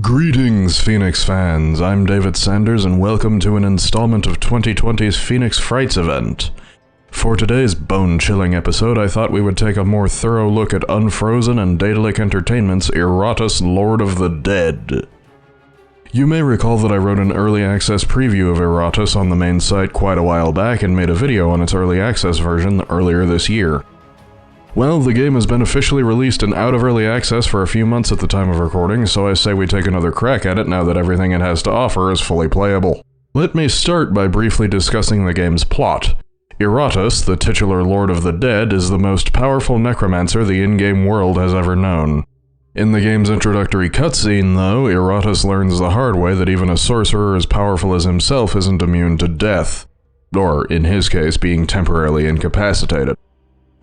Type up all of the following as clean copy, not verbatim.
Greetings, Phoenix fans. I'm David Sanders, and welcome to an installment of 2020's Phoenix Frights event. For today's bone-chilling episode, I thought we would take a more thorough look at Unfrozen and Daedalic Entertainment's Eratus Lord of the Dead. You may recall that I wrote an early access preview of Eratus on the main site quite a while back and made a video on its early access version earlier this year. Well, the game has been officially released and out of early access for a few months at the time of recording, so I say we take another crack at it now that everything it has to offer is fully playable. Let me start by briefly discussing the game's plot. Eratus, the titular Lord of the Dead, is the most powerful necromancer the in-game world has ever known. In the game's introductory cutscene, though, Eratus learns the hard way that even a sorcerer as powerful as himself isn't immune to death. Or, in his case, being temporarily incapacitated.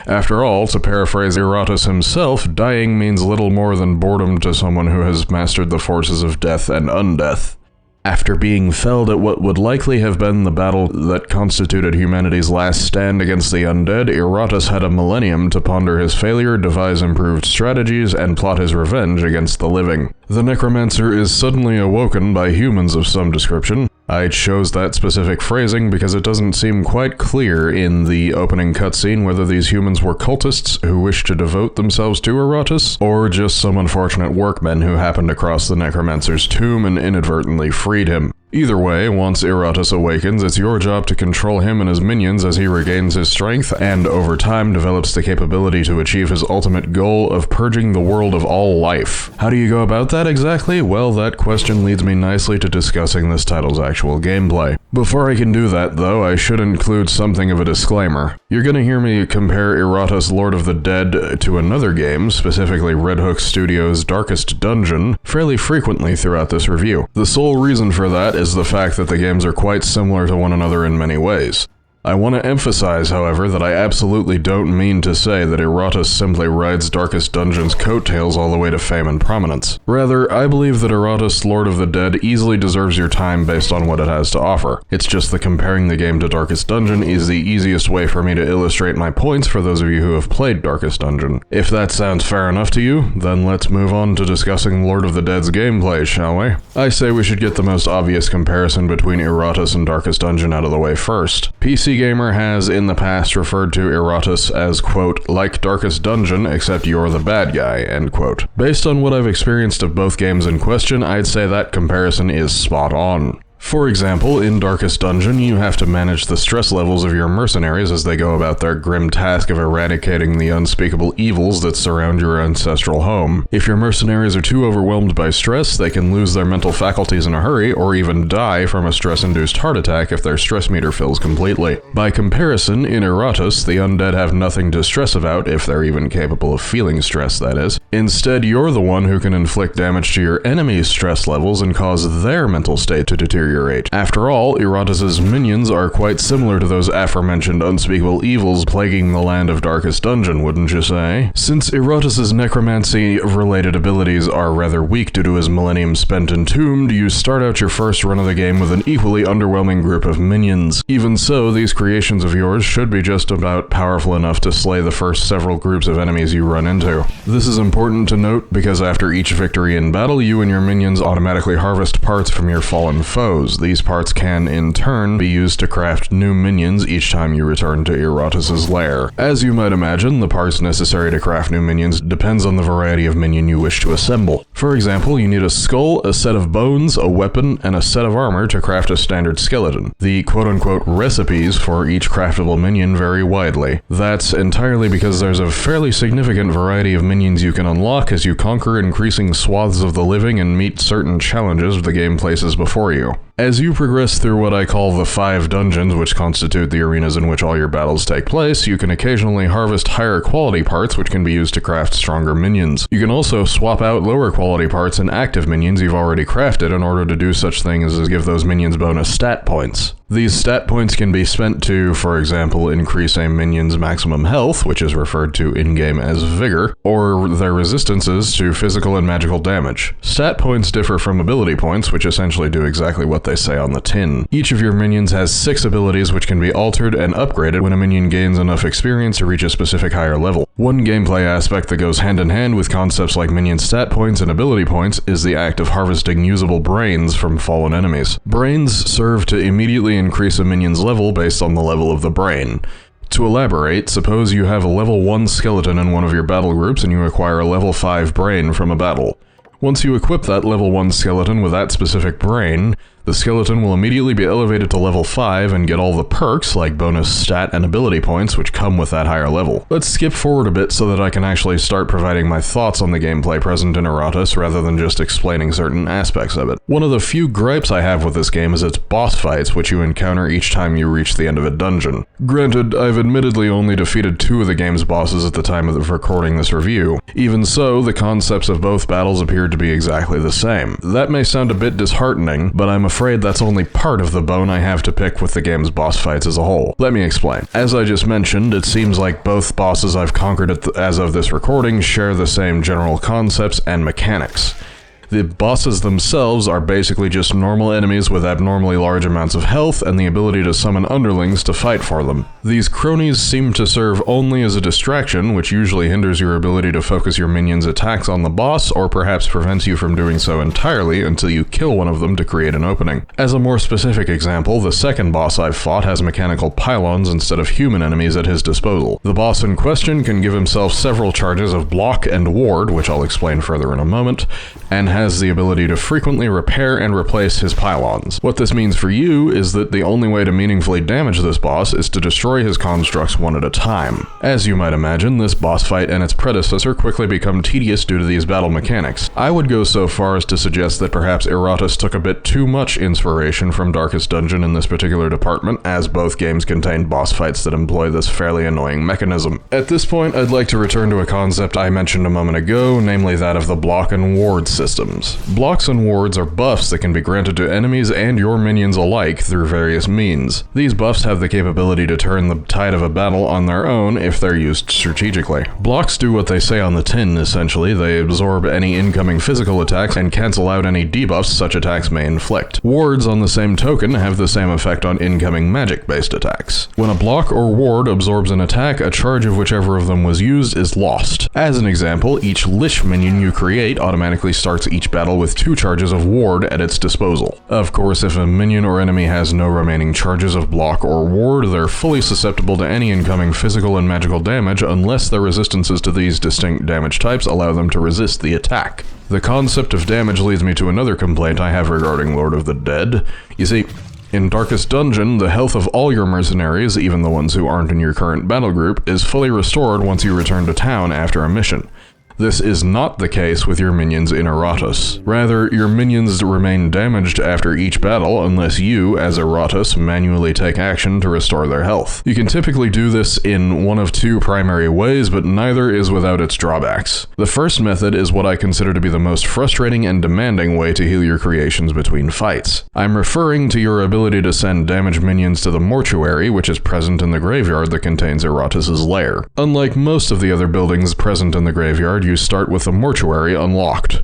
After all, to paraphrase Eratus himself, dying means little more than boredom to someone who has mastered the forces of death and undeath. After being felled at what would likely have been the battle that constituted humanity's last stand against the undead, Eratus had a millennium to ponder his failure, devise improved strategies, and plot his revenge against the living. The necromancer is suddenly awoken by humans of some description. I chose that specific phrasing because it doesn't seem quite clear in the opening cutscene whether these humans were cultists who wished to devote themselves to Eratus, or just some unfortunate workmen who happened across the necromancer's tomb and inadvertently freed him. Either way, once Eratus awakens, it's your job to control him and his minions as he regains his strength, and over time develops the capability to achieve his ultimate goal of purging the world of all life. How do you go about that exactly? Well, that question leads me nicely to discussing this title's actual gameplay. Before I can do that, though, I should include something of a disclaimer. You're gonna hear me compare Eratus Lord of the Dead to another game, specifically Red Hook Studios' Darkest Dungeon, fairly frequently throughout this review. The sole reason for that is the fact that the games are quite similar to one another in many ways. I want to emphasize, however, that I absolutely don't mean to say that Eratus simply rides Darkest Dungeon's coattails all the way to fame and prominence. Rather, I believe that Eratus Lord of the Dead easily deserves your time based on what it has to offer. It's just that comparing the game to Darkest Dungeon is the easiest way for me to illustrate my points for those of you who have played Darkest Dungeon. If that sounds fair enough to you, then let's move on to discussing Lord of the Dead's gameplay, shall we? I say we should get the most obvious comparison between Eratus and Darkest Dungeon out of the way first. PC Gamer has in the past referred to Eratus as, quote, like Darkest Dungeon, except you're the bad guy, end quote. Based on what I've experienced of both games in question, I'd say that comparison is spot on. For example, in Darkest Dungeon, you have to manage the stress levels of your mercenaries as they go about their grim task of eradicating the unspeakable evils that surround your ancestral home. If your mercenaries are too overwhelmed by stress, they can lose their mental faculties in a hurry, or even die from a stress-induced heart attack if their stress meter fills completely. By comparison, in Eratus, the undead have nothing to stress about, if they're even capable of feeling stress, that is. Instead, you're the one who can inflict damage to your enemy's stress levels and cause their mental state to deteriorate. After all, Eratus's minions are quite similar to those aforementioned unspeakable evils plaguing the land of Darkest Dungeon, wouldn't you say? Since Eratus's necromancy-related abilities are rather weak due to his millennium spent entombed, you start out your first run of the game with an equally underwhelming group of minions. Even so, these creations of yours should be just about powerful enough to slay the first several groups of enemies you run into. This is important to note because after each victory in battle, you and your minions automatically harvest parts from your fallen foes. These parts can, in turn, be used to craft new minions each time you return to Eratus's lair. As you might imagine, the parts necessary to craft new minions depends on the variety of minion you wish to assemble. For example, you need a skull, a set of bones, a weapon, and a set of armor to craft a standard skeleton. The quote-unquote recipes for each craftable minion vary widely. That's entirely because there's a fairly significant variety of minions you can unlock as you conquer increasing swaths of the living and meet certain challenges the game places before you. As you progress through what I call the 5 dungeons, which constitute the arenas in which all your battles take place, you can occasionally harvest higher quality parts which can be used to craft stronger minions. You can also swap out lower quality parts and active minions you've already crafted in order to do such things as give those minions bonus stat points. These stat points can be spent to, for example, increase a minion's maximum health, which is referred to in-game as vigor, or their resistances to physical and magical damage. Stat points differ from ability points, which essentially do exactly what they say on the tin. Each of your minions has 6 abilities which can be altered and upgraded when a minion gains enough experience to reach a specific higher level. One gameplay aspect that goes hand in hand with concepts like minion stat points and ability points is the act of harvesting usable brains from fallen enemies. Brains serve to immediately increase a minion's level based on the level of the brain. To elaborate, suppose you have a level 1 skeleton in one of your battle groups and you acquire a level 5 brain from a battle. Once you equip that level 1 skeleton with that specific brain, the skeleton will immediately be elevated to level 5 and get all the perks like bonus stat and ability points which come with that higher level. Let's skip forward a bit so that I can actually start providing my thoughts on the gameplay present in Eratus rather than just explaining certain aspects of it. One of the few gripes I have with this game is its boss fights, which you encounter each time you reach the end of a dungeon. Granted, I've admittedly only defeated 2 of the game's bosses at the time of recording this review. Even so, the concepts of both battles appeared to be exactly the same. That may sound a bit disheartening, but I'm afraid that's only part of the bone I have to pick with the game's boss fights as a whole. Let me explain. As I just mentioned, it seems like both bosses I've conquered as of this recording share the same general concepts and mechanics. The bosses themselves are basically just normal enemies with abnormally large amounts of health and the ability to summon underlings to fight for them. These cronies seem to serve only as a distraction, which usually hinders your ability to focus your minions' attacks on the boss, or perhaps prevents you from doing so entirely until you kill one of them to create an opening. As a more specific example, the second boss I've fought has mechanical pylons instead of human enemies at his disposal. The boss in question can give himself several charges of block and ward, which I'll explain further in a moment, and has the ability to frequently repair and replace his pylons. What this means for you is that the only way to meaningfully damage this boss is to destroy his constructs one at a time. As you might imagine, this boss fight and its predecessor quickly become tedious due to these battle mechanics. I would go so far as to suggest that perhaps Eratus took a bit too much inspiration from Darkest Dungeon in this particular department, as both games contain boss fights that employ this fairly annoying mechanism. At this point, I'd like to return to a concept I mentioned a moment ago, namely that of the block and ward system. Blocks and wards are buffs that can be granted to enemies and your minions alike through various means. These buffs have the capability to turn the tide of a battle on their own if they're used strategically. Blocks do what they say on the tin, essentially. They absorb any incoming physical attacks and cancel out any debuffs such attacks may inflict. Wards, on the same token, have the same effect on incoming magic-based attacks. When a block or ward absorbs an attack, a charge of whichever of them was used is lost. As an example, each Lich minion you create automatically starts each battle with 2 charges of ward at its disposal. Of course, if a minion or enemy has no remaining charges of block or ward, they're fully susceptible to any incoming physical and magical damage unless their resistances to these distinct damage types allow them to resist the attack. The concept of damage leads me to another complaint I have regarding Lord of the Dead. You see, in Darkest Dungeon, the health of all your mercenaries, even the ones who aren't in your current battle group, is fully restored once you return to town after a mission. This is not the case with your minions in Eratus. Rather, your minions remain damaged after each battle unless you, as Eratus, manually take action to restore their health. You can typically do this in one of 2 primary ways, but neither is without its drawbacks. The first method is what I consider to be the most frustrating and demanding way to heal your creations between fights. I'm referring to your ability to send damaged minions to the mortuary, which is present in the graveyard that contains Eratus' lair. Unlike most of the other buildings present in the graveyard, you start with the mortuary unlocked.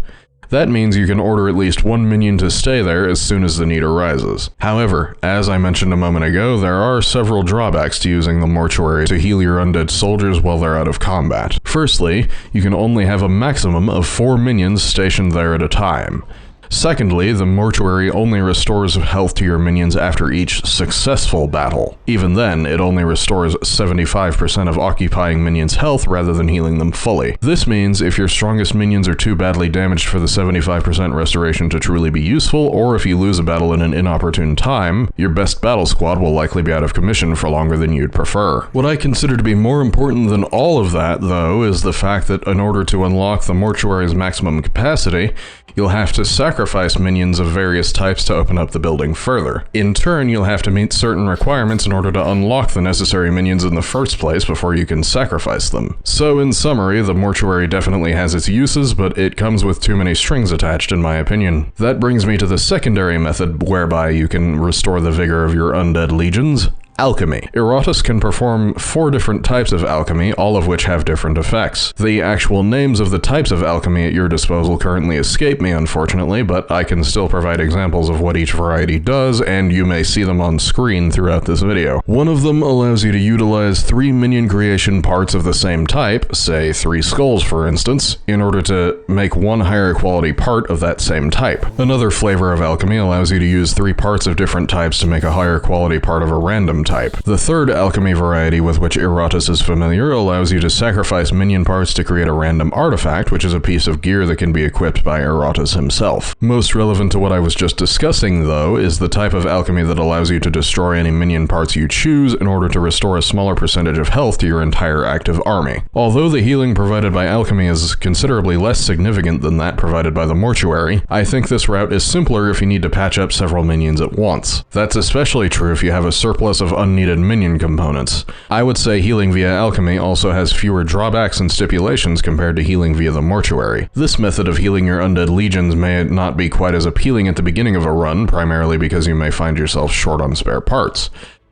That means you can order at least 1 minion to stay there as soon as the need arises. However, as I mentioned a moment ago, there are several drawbacks to using the mortuary to heal your undead soldiers while they're out of combat. Firstly, you can only have a maximum of 4 minions stationed there at a time. Secondly, the mortuary only restores health to your minions after each successful battle. Even then, it only restores 75% of occupying minions' health rather than healing them fully. This means if your strongest minions are too badly damaged for the 75% restoration to truly be useful, or if you lose a battle in an inopportune time, your best battle squad will likely be out of commission for longer than you'd prefer. What I consider to be more important than all of that, though, is the fact that in order to unlock the mortuary's maximum capacity, you'll have to sacrifice sacrifice minions of various types to open up the building further. In turn, you'll have to meet certain requirements in order to unlock the necessary minions in the first place before you can sacrifice them. So in summary, the mortuary definitely has its uses, but it comes with too many strings attached in my opinion. That brings me to the secondary method whereby you can restore the vigor of your undead legions. Alchemy. Eratus can perform 4 different types of alchemy, all of which have different effects. The actual names of the types of alchemy at your disposal currently escape me, unfortunately, but I can still provide examples of what each variety does, and you may see them on screen throughout this video. One of them allows you to utilize 3 minion creation parts of the same type, say 3 skulls for instance, in order to make one higher quality part of that same type. Another flavor of alchemy allows you to use 3 parts of different types to make a higher quality part of a random type. The third alchemy variety with which Eratus is familiar allows you to sacrifice minion parts to create a random artifact, which is a piece of gear that can be equipped by Eratus himself. Most relevant to what I was just discussing, though, is the type of alchemy that allows you to destroy any minion parts you choose in order to restore a smaller percentage of health to your entire active army. Although the healing provided by alchemy is considerably less significant than that provided by the mortuary, I think this route is simpler if you need to patch up several minions at once. That's especially true if you have a surplus of unneeded minion components. I would say healing via alchemy also has fewer drawbacks and stipulations compared to healing via the mortuary. This method of healing your undead legions may not be quite as appealing at the beginning of a run, primarily because you may find yourself short on spare parts.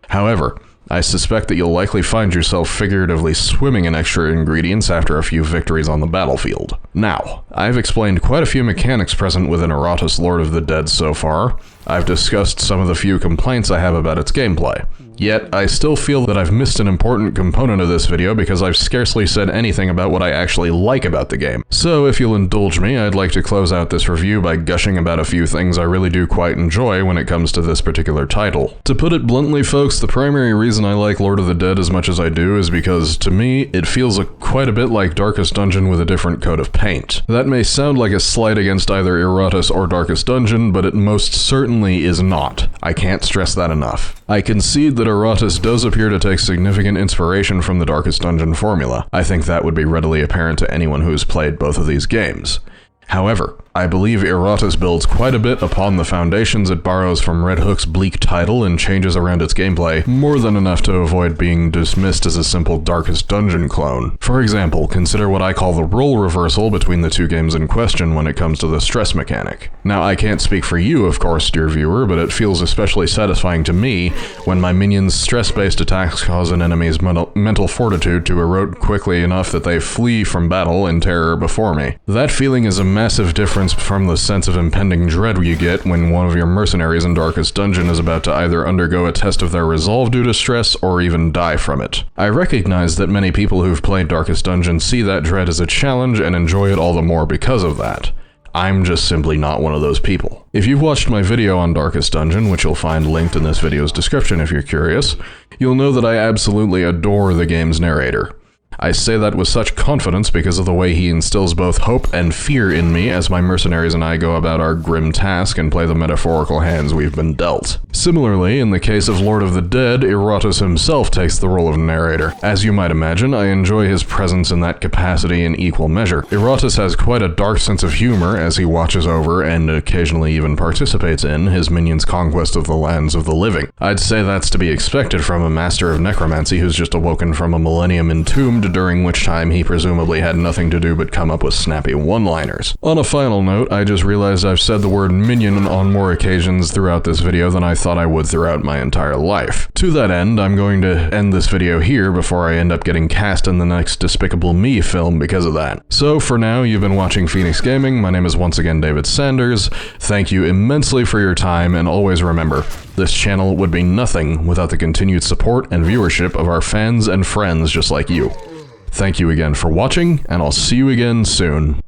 However, I suspect that you'll likely find yourself figuratively swimming in extra ingredients after a few victories on the battlefield. Now, I've explained quite a few mechanics present within Eratus Lord of the Dead so far. I've discussed some of the few complaints I have about its gameplay. Yet, I still feel that I've missed an important component of this video because I've scarcely said anything about what I actually like about the game. So if you'll indulge me, I'd like to close out this review by gushing about a few things I really do quite enjoy when it comes to this particular title. To put it bluntly, folks, the primary reason I like Lord of the Dead as much as I do is because, to me, it feels quite a bit like Darkest Dungeon with a different coat of paint. That may sound like a slight against either Eratus or Darkest Dungeon, but it most certainly is not. I can't stress that enough. I concede that Eratus does appear to take significant inspiration from the Darkest Dungeon formula. I think that would be readily apparent to anyone who has played both of these games. However, I believe Eratus builds quite a bit upon the foundations it borrows from Red Hook's Bleak title and changes around its gameplay more than enough to avoid being dismissed as a simple Darkest Dungeon clone. For example, consider what I call the role reversal between the 2 games in question when it comes to the stress mechanic. Now, I can't speak for you, of course, dear viewer, but it feels especially satisfying to me when my minions' stress-based attacks cause an enemy's mental fortitude to erode quickly enough that they flee from battle in terror before me. That feeling is a massive difference from the sense of impending dread you get when one of your mercenaries in Darkest Dungeon is about to either undergo a test of their resolve due to stress or even die from it. I recognize that many people who've played Darkest Dungeon see that dread as a challenge and enjoy it all the more because of that. I'm just simply not one of those people. If you've watched my video on Darkest Dungeon, which you'll find linked in this video's description if you're curious, you'll know that I absolutely adore the game's narrator. I say that with such confidence because of the way he instills both hope and fear in me as my mercenaries and I go about our grim task and play the metaphorical hands we've been dealt. Similarly, in the case of Lord of the Dead, Eratus himself takes the role of narrator. As you might imagine, I enjoy his presence in that capacity in equal measure. Eratus has quite a dark sense of humor as he watches over, and occasionally even participates in, his minions' conquest of the lands of the living. I'd say that's to be expected from a master of necromancy who's just awoken from a millennium entombed, during which time he presumably had nothing to do but come up with snappy one-liners. On a final note, I just realized I've said the word minion on more occasions throughout this video than I thought I would throughout my entire life. To that end, I'm going to end this video here before I end up getting cast in the next Despicable Me film because of that. So for now, you've been watching Phoenix Gaming. My name is once again David Sanders. Thank you immensely for your time, and always remember, this channel would be nothing without the continued support and viewership of our fans and friends just like you. Thank you again for watching, and I'll see you again soon.